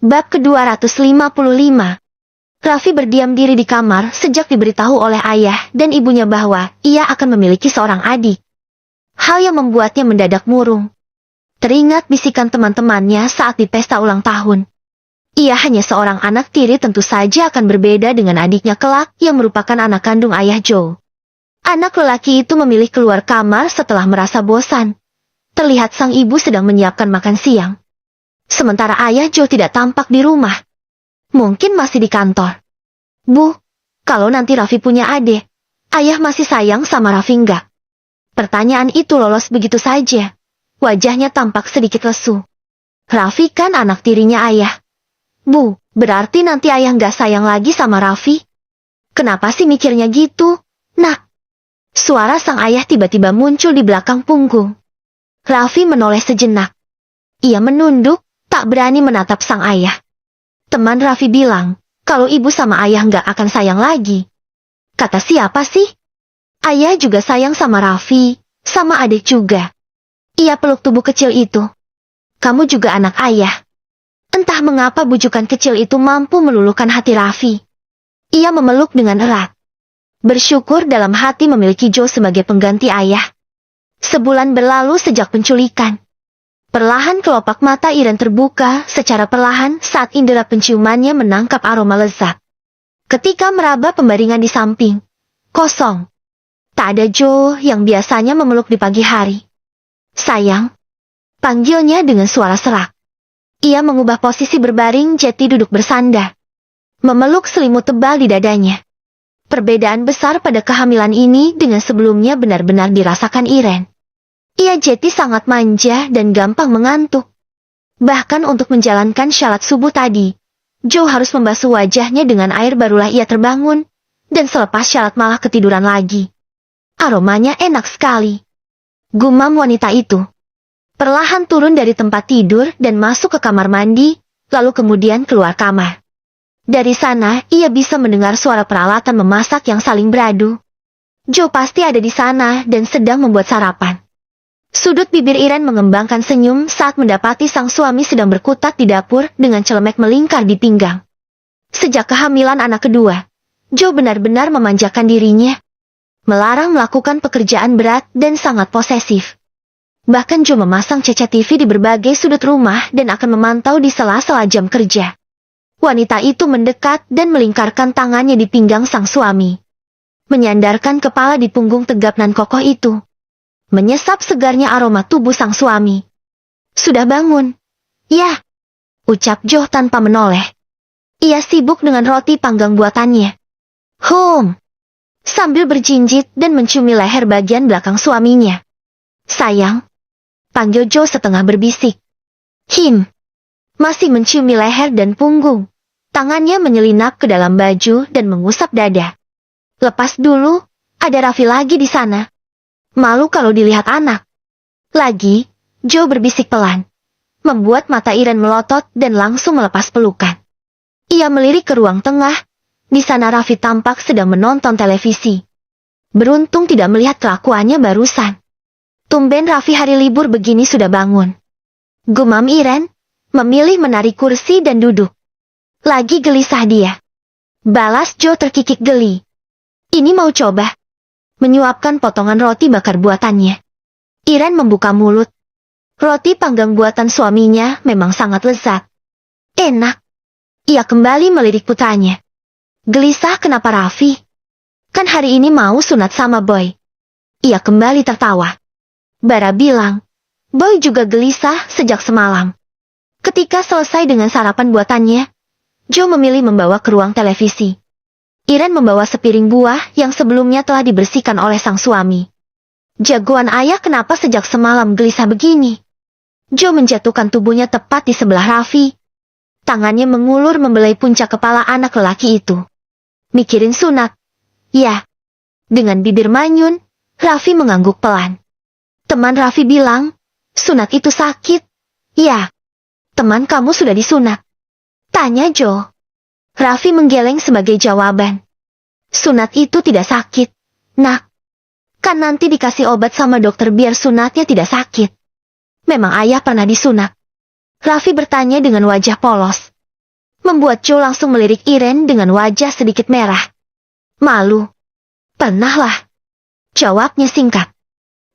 Bab ke-255. Raffi berdiam diri di kamar sejak diberitahu oleh ayah dan ibunya bahwa ia akan memiliki seorang adik. Hal yang membuatnya mendadak murung. Teringat bisikan teman-temannya saat di pesta ulang tahun. Ia hanya seorang anak tiri, tentu saja akan berbeda dengan adiknya kelak yang merupakan anak kandung ayah Joe. Anak lelaki itu memilih keluar kamar setelah merasa bosan. Terlihat sang ibu sedang menyiapkan makan siang. Sementara ayah Joe tidak tampak di rumah. Mungkin masih di kantor. Bu, kalau nanti Raffi punya adik, ayah masih sayang sama Raffi enggak? Pertanyaan itu lolos begitu saja. Wajahnya tampak sedikit lesu. Raffi kan anak tirinya ayah. Bu, berarti nanti ayah nggak sayang lagi sama Raffi? Kenapa sih mikirnya gitu, Nak? Suara sang ayah tiba-tiba muncul di belakang punggung. Raffi menoleh sejenak. Ia menunduk, tak berani menatap sang ayah. Teman Raffi bilang, kalau ibu sama ayah nggak akan sayang lagi. Kata siapa sih? Ayah juga sayang sama Raffi, sama adik juga. Ia peluk tubuh kecil itu. Kamu juga anak ayah. Entah mengapa bujukan kecil itu mampu meluluhkan hati Raffi. Ia memeluk dengan erat. Bersyukur dalam hati memiliki Joe sebagai pengganti ayah. Sebulan berlalu sejak penculikan. Perlahan kelopak mata Iren terbuka secara perlahan saat indera penciumannya menangkap aroma lezat. Ketika meraba pembaringan di samping, kosong. Tak ada Joe yang biasanya memeluk di pagi hari. Sayang, panggilnya dengan suara serak. Ia mengubah posisi berbaring jadi duduk bersandar. Memeluk selimut tebal di dadanya. Perbedaan besar pada kehamilan ini dengan sebelumnya benar-benar dirasakan Iren. Ia jadi sangat manja dan gampang mengantuk. Bahkan untuk menjalankan syarat subuh tadi, Joe harus membasuh wajahnya dengan air barulah ia terbangun, dan selepas syarat malah ketiduran lagi. Aromanya enak sekali. Gumam wanita itu. Perlahan turun dari tempat tidur dan masuk ke kamar mandi, lalu kemudian keluar kamar. Dari sana ia bisa mendengar suara peralatan memasak yang saling beradu. Joe pasti ada di sana dan sedang membuat sarapan. Sudut bibir Iren mengembangkan senyum saat mendapati sang suami sedang berkutat di dapur dengan celemek melingkar di pinggang. Sejak kehamilan anak kedua, Joe benar-benar memanjakan dirinya. Melarang melakukan pekerjaan berat dan sangat posesif. Bahkan Joe memasang CCTV di berbagai sudut rumah dan akan memantau di sela-sela jam kerja. Wanita itu mendekat dan melingkarkan tangannya di pinggang sang suami. Menyandarkan kepala di punggung tegap nan kokoh itu. Menyesap segarnya aroma tubuh sang suami. Sudah bangun? Ya, ucap Joe tanpa menoleh. Ia sibuk dengan roti panggang buatannya. Sambil berjinjit dan menciumi leher bagian belakang suaminya. Sayang, panggil Joe setengah berbisik. Masih menciumi leher dan punggung. Tangannya menyelinap ke dalam baju dan mengusap dada. Lepas dulu, ada Raffi lagi di sana. Malu kalau dilihat anak. Lagi, Joe berbisik pelan. Membuat mata Iren melotot dan langsung melepas pelukan. Ia melirik ke ruang tengah. Di sana Raffi tampak sedang menonton televisi. Beruntung tidak melihat kelakuannya barusan. Tumben Raffi hari libur begini sudah bangun. Gumam Iren, memilih menarik kursi dan duduk. Lagi gelisah dia. Balas Joe terkikik geli. Ini mau coba menyuapkan potongan roti bakar buatannya. Iren membuka mulut. Roti panggang buatan suaminya memang sangat lezat. Enak. Ia kembali melirik putranya. Gelisah kenapa Raffi? Kan hari ini mau sunat sama Boy. Ia kembali tertawa. Bara bilang, Boy juga gelisah sejak semalam. Ketika selesai dengan sarapan buatannya, Joe memilih membawa ke ruang televisi. Iren membawa sepiring buah yang sebelumnya telah dibersihkan oleh sang suami. Jagoan ayah kenapa sejak semalam gelisah begini? Joe menjatuhkan tubuhnya tepat di sebelah Raffi. Tangannya mengulur membelai puncak kepala anak lelaki itu. Mikirin sunat. Ya. Dengan bibir manyun, Raffi mengangguk pelan. Teman Raffi bilang, sunat itu sakit. Ya. Teman kamu sudah disunat? Tanya Joe. Raffi menggeleng sebagai jawaban. Sunat itu tidak sakit, Nak. Kan nanti dikasih obat sama dokter biar sunatnya tidak sakit. Memang ayah pernah disunat? Raffi bertanya dengan wajah polos. membuat Joe langsung melirik Irene dengan wajah sedikit merah. Malu. Pernahlah. Jawabnya singkat.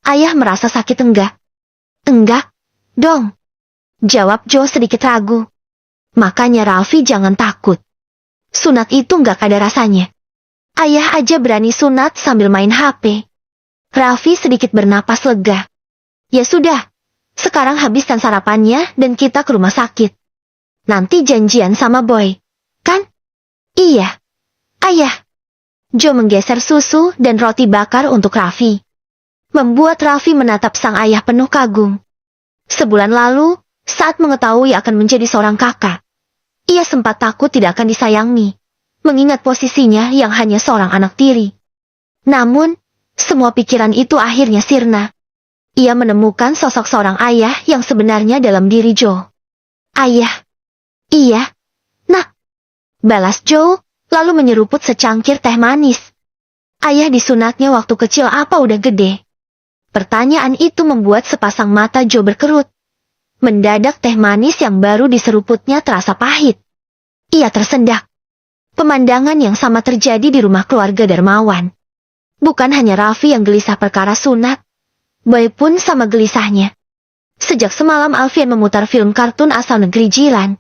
Ayah merasa sakit enggak? Enggak, dong. Jawab Joe sedikit ragu. Makanya Raffi jangan takut. Sunat itu enggak ada rasanya. Ayah aja berani sunat sambil main HP. Raffi sedikit bernapas lega. Ya sudah, sekarang habiskan sarapannya dan kita ke rumah sakit. Nanti janjian sama Boy, kan? Iya. Ayah. Joe menggeser susu dan roti bakar untuk Raffi. Membuat Raffi menatap sang ayah penuh kagum. Sebulan lalu, saat mengetahui akan menjadi seorang kakak, ia sempat takut tidak akan disayangi, mengingat posisinya yang hanya seorang anak tiri. Namun, semua pikiran itu akhirnya sirna. Ia menemukan sosok seorang ayah yang sebenarnya dalam diri Joe. Ayah. Iya. Nak. Balas Joe, lalu menyeruput secangkir teh manis. Ayah disunatnya waktu kecil apa udah gede? Pertanyaan itu membuat sepasang mata Joe berkerut. Mendadak teh manis yang baru diseruputnya terasa pahit. Ia tersendak. Pemandangan yang sama terjadi di rumah keluarga Darmawan. Bukan hanya Raffi yang gelisah perkara sunat. Boy pun sama gelisahnya. Sejak semalam Alfian memutar film kartun asal negeri jiran,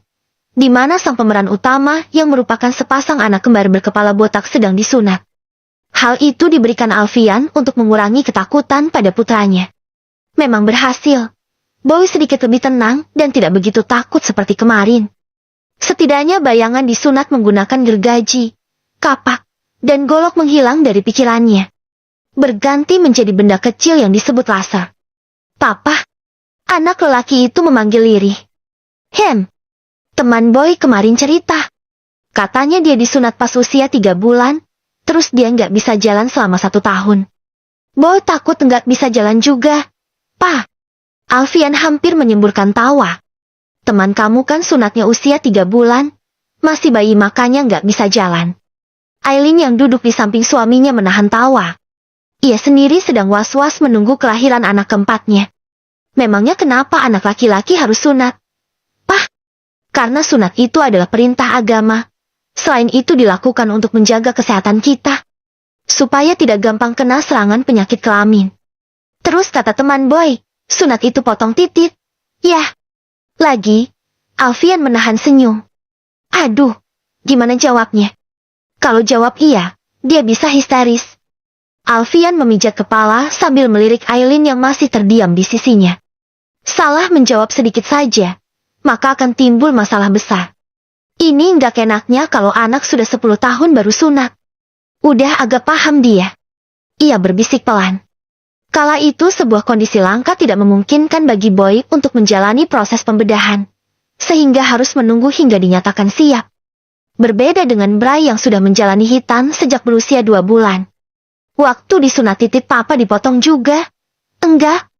di mana sang pemeran utama yang merupakan sepasang anak kembar berkepala botak sedang disunat. Hal itu diberikan Alfian untuk mengurangi ketakutan pada putranya. Memang berhasil. Boy sedikit lebih tenang dan tidak begitu takut seperti kemarin. Setidaknya bayangan disunat menggunakan gergaji, kapak, dan golok menghilang dari pikirannya. Berganti menjadi benda kecil yang disebut laser. Papa. Anak lelaki itu memanggil lirih. Teman Boy kemarin cerita. Katanya dia disunat pas usia 3 bulan, terus dia nggak bisa jalan selama 1 tahun. Boy takut nggak bisa jalan juga. Pa. Alfian hampir menyemburkan tawa. Teman kamu kan sunatnya usia 3 bulan, masih bayi makanya nggak bisa jalan. Aileen yang duduk di samping suaminya menahan tawa. Ia sendiri sedang was-was menunggu kelahiran anak keempatnya. Memangnya kenapa anak laki-laki harus sunat? Pah, karena sunat itu adalah perintah agama. Selain itu dilakukan untuk menjaga kesehatan kita, supaya tidak gampang kena serangan penyakit kelamin. Terus kata teman Boy, sunat itu potong titik. Yah. Lagi, Alfian menahan senyum. Aduh, gimana jawabnya? Kalau jawab iya, dia bisa histeris. Alfian memijat kepala sambil melirik Aileen yang masih terdiam di sisinya. Salah menjawab sedikit saja, maka akan timbul masalah besar. Ini nggak enaknya kalau anak sudah 10 tahun baru sunat. Udah agak paham dia. Ia berbisik pelan. Kala itu sebuah kondisi langka tidak memungkinkan bagi Boy untuk menjalani proses pembedahan, sehingga harus menunggu hingga dinyatakan siap. Berbeda dengan Bray yang sudah menjalani hitan sejak berusia 2 bulan. Waktu disunat titik papa dipotong juga? Enggak.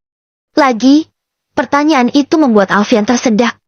Lagi, pertanyaan itu membuat Alfian tersedak.